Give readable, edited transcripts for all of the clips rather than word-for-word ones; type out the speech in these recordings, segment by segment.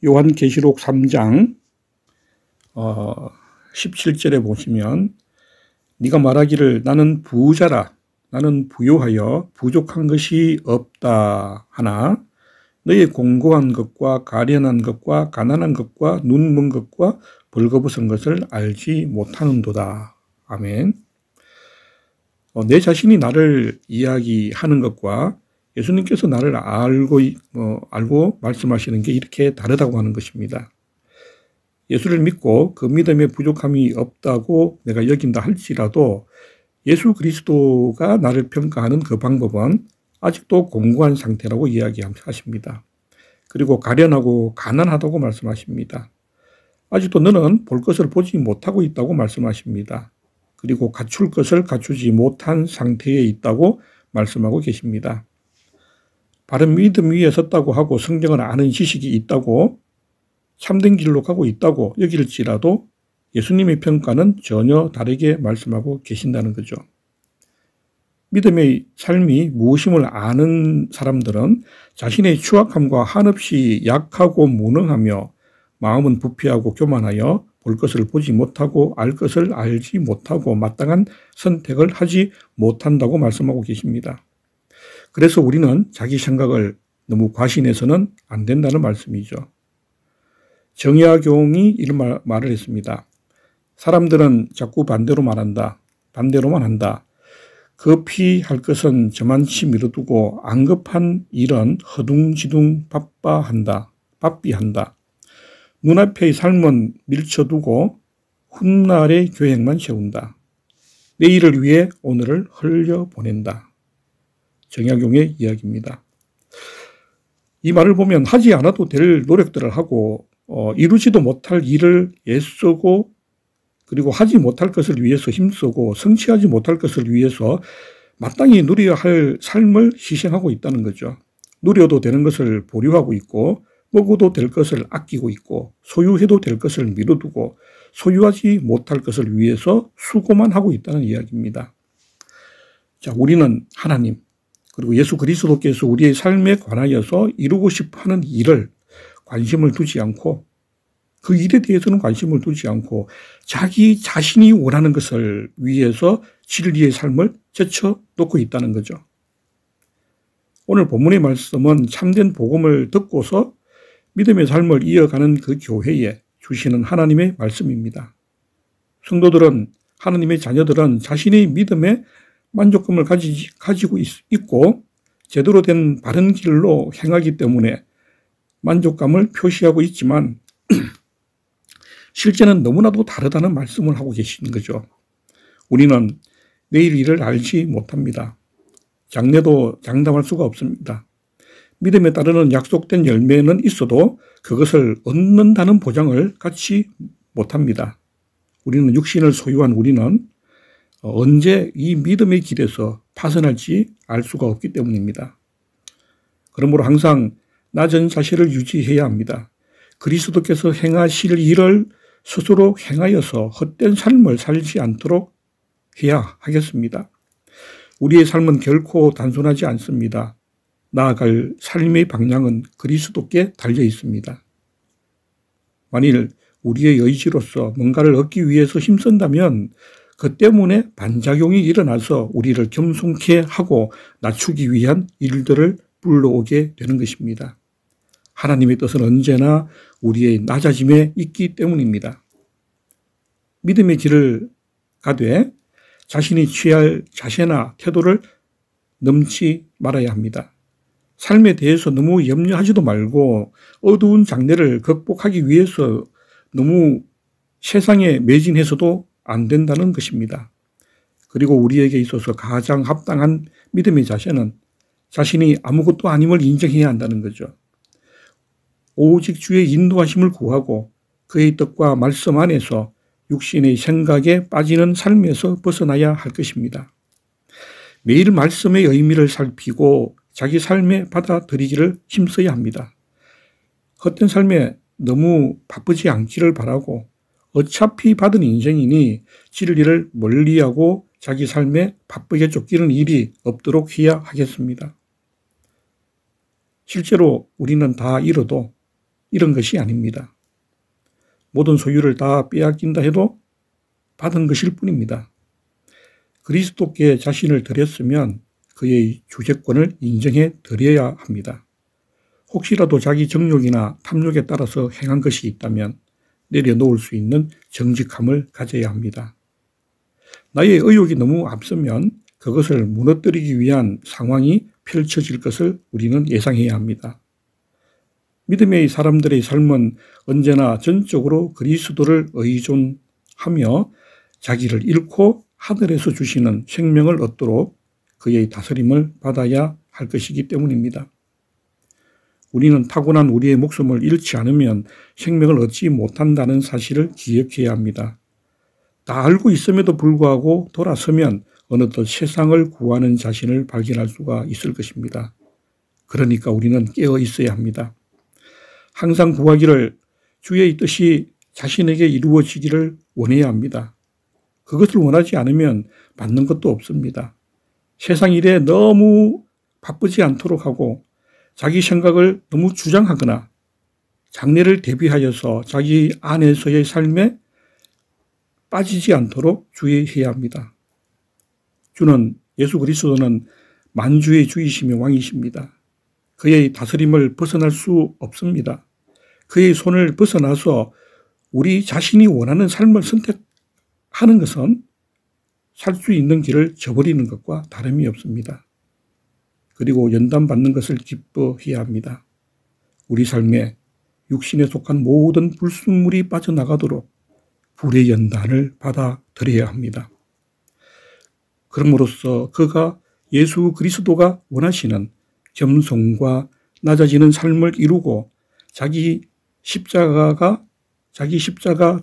요한계시록 3장 17절에 보시면 네가 말하기를 나는 부자라 나는 부요하여 부족한 것이 없다 하나 너의 공고한 것과 가련한 것과 가난한 것과 눈먼 것과 벌거벗은 것을 알지 못하는도다. 아멘. 내 자신이 나를 이야기하는 것과 예수님께서 나를 알고 말씀하시는 게 이렇게 다르다고 하는 것입니다. 예수를 믿고 그 믿음에 부족함이 없다고 내가 여긴다 할지라도 예수 그리스도가 나를 평가하는 그 방법은 아직도 공고한 상태라고 이야기하십니다. 그리고 가련하고 가난하다고 말씀하십니다. 아직도 너는 볼 것을 보지 못하고 있다고 말씀하십니다. 그리고 갖출 것을 갖추지 못한 상태에 있다고 말씀하고 계십니다. 바른 믿음 위에 섰다고 하고 성경을 아는 지식이 있다고 참된 길로 가고 있다고 여길지라도 예수님의 평가는 전혀 다르게 말씀하고 계신다는 거죠. 믿음의 삶이 무엇임을 아는 사람들은 자신의 추악함과 한없이 약하고 무능하며 마음은 부패하고 교만하여 볼 것을 보지 못하고 알 것을 알지 못하고 마땅한 선택을 하지 못한다고 말씀하고 계십니다. 그래서 우리는 자기 생각을 너무 과신해서는 안 된다는 말씀이죠. 정약용이 이런 말을 했습니다. 사람들은 자꾸 반대로만 한다. 급히 할 것은 저만치 미뤄두고 안 급한 일은 허둥지둥 바삐한다. 눈앞의 삶은 밀쳐두고 훗날의 계획만 세운다. 내일을 위해 오늘을 흘려보낸다. 정약용의 이야기입니다. 이 말을 보면 하지 않아도 될 노력들을 하고 이루지도 못할 일을 애쓰고 그리고 하지 못할 것을 위해서 힘쓰고 성취하지 못할 것을 위해서 마땅히 누려야 할 삶을 희생하고 있다는 거죠. 누려도 되는 것을 보류하고 있고 먹어도 될 것을 아끼고 있고 소유해도 될 것을 미뤄두고 소유하지 못할 것을 위해서 수고만 하고 있다는 이야기입니다. 자, 우리는 하나님 그리고 예수 그리스도께서 우리의 삶에 관하여서 이루고 싶어하는 일을 관심을 두지 않고 그 일에 대해서는 관심을 두지 않고 자기 자신이 원하는 것을 위해서 진리의 삶을 제쳐놓고 있다는 거죠. 오늘 본문의 말씀은 참된 복음을 듣고서 믿음의 삶을 이어가는 그 교회에 주시는 하나님의 말씀입니다. 성도들은 하나님의 자녀들은 자신의 믿음에 만족감을 가지고 있고 제대로 된 바른 길로 행하기 때문에 만족감을 표시하고 있지만 실제는 너무나도 다르다는 말씀을 하고 계시는 거죠. 우리는 내일 일을 알지 못합니다. 장래도 장담할 수가 없습니다. 믿음에 따르는 약속된 열매는 있어도 그것을 얻는다는 보장을 갖지 못합니다. 우리는 육신을 소유한 우리는 언제 이 믿음의 길에서 파선할지 알 수가 없기 때문입니다. 그러므로 항상 낮은 자세를 유지해야 합니다. 그리스도께서 행하실 일을 스스로 행하여서 헛된 삶을 살지 않도록 해야 하겠습니다. 우리의 삶은 결코 단순하지 않습니다. 나아갈 삶의 방향은 그리스도께 달려 있습니다. 만일 우리의 의지로서 뭔가를 얻기 위해서 힘쓴다면 그 때문에 반작용이 일어나서 우리를 겸손케 하고 낮추기 위한 일들을 불러오게 되는 것입니다. 하나님의 뜻은 언제나 우리의 낮아짐에 있기 때문입니다. 믿음의 길을 가되 자신이 취할 자세나 태도를 넘지 말아야 합니다. 삶에 대해서 너무 염려하지도 말고 어두운 장래를 극복하기 위해서 너무 세상에 매진해서도 안 된다는 것입니다. 그리고 우리에게 있어서 가장 합당한 믿음의 자세는 자신이 아무것도 아님을 인정해야 한다는 거죠. 오직 주의 인도하심을 구하고 그의 뜻과 말씀 안에서 육신의 생각에 빠지는 삶에서 벗어나야 할 것입니다. 매일 말씀의 의미를 살피고 자기 삶에 받아들이기를 힘써야 합니다. 헛된 삶에 너무 바쁘지 않기를 바라고 어차피 받은 인생이니 진리를 멀리하고 자기 삶에 바쁘게 쫓기는 일이 없도록 해야 하겠습니다. 실제로 우리는 다 잃어도 이런 것이 아닙니다. 모든 소유를 다 빼앗긴다 해도 받은 것일 뿐입니다. 그리스도께 자신을 드렸으면 그의 주재권을 인정해 드려야 합니다. 혹시라도 자기 정욕이나 탐욕에 따라서 행한 것이 있다면 내려놓을 수 있는 정직함을 가져야 합니다. 나의 의욕이 너무 앞서면 그것을 무너뜨리기 위한 상황이 펼쳐질 것을 우리는 예상해야 합니다. 믿음의 사람들의 삶은 언제나 전적으로 그리스도를 의존하며 자기를 잃고 하늘에서 주시는 생명을 얻도록 그의 다스림을 받아야 할 것이기 때문입니다. 우리는 타고난 우리의 목숨을 잃지 않으면 생명을 얻지 못한다는 사실을 기억해야 합니다. 다 알고 있음에도 불구하고 돌아서면 어느덧 세상을 구하는 자신을 발견할 수가 있을 것입니다. 그러니까 우리는 깨어 있어야 합니다. 항상 구하기를 주의 뜻이 자신에게 이루어지기를 원해야 합니다. 그것을 원하지 않으면 받는 것도 없습니다. 세상 일에 너무 바쁘지 않도록 하고 자기 생각을 너무 주장하거나 장래를 대비하여서 자기 안에서의 삶에 빠지지 않도록 주의해야 합니다. 예수 그리스도는 만주의 주이시며 왕이십니다. 그의 다스림을 벗어날 수 없습니다. 그의 손을 벗어나서 우리 자신이 원하는 삶을 선택하는 것은 살 수 있는 길을 저버리는 것과 다름이 없습니다. 그리고 연단받는 것을 기뻐해야 합니다. 우리 삶에 육신에 속한 모든 불순물이 빠져나가도록 불의 연단을 받아들여야 합니다. 그럼으로써 그가 예수 그리스도가 원하시는 겸손과 낮아지는 삶을 이루고 자기 십자가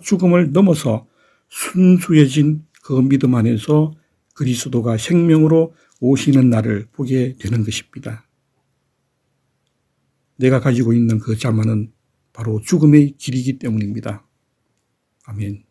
죽음을 넘어서 순수해진 그 믿음 안에서 그리스도가 생명으로 오시는 날을 보게 되는 것입니다. 내가 가지고 있는 그 자만은 바로 죽음의 길이기 때문입니다. 아멘.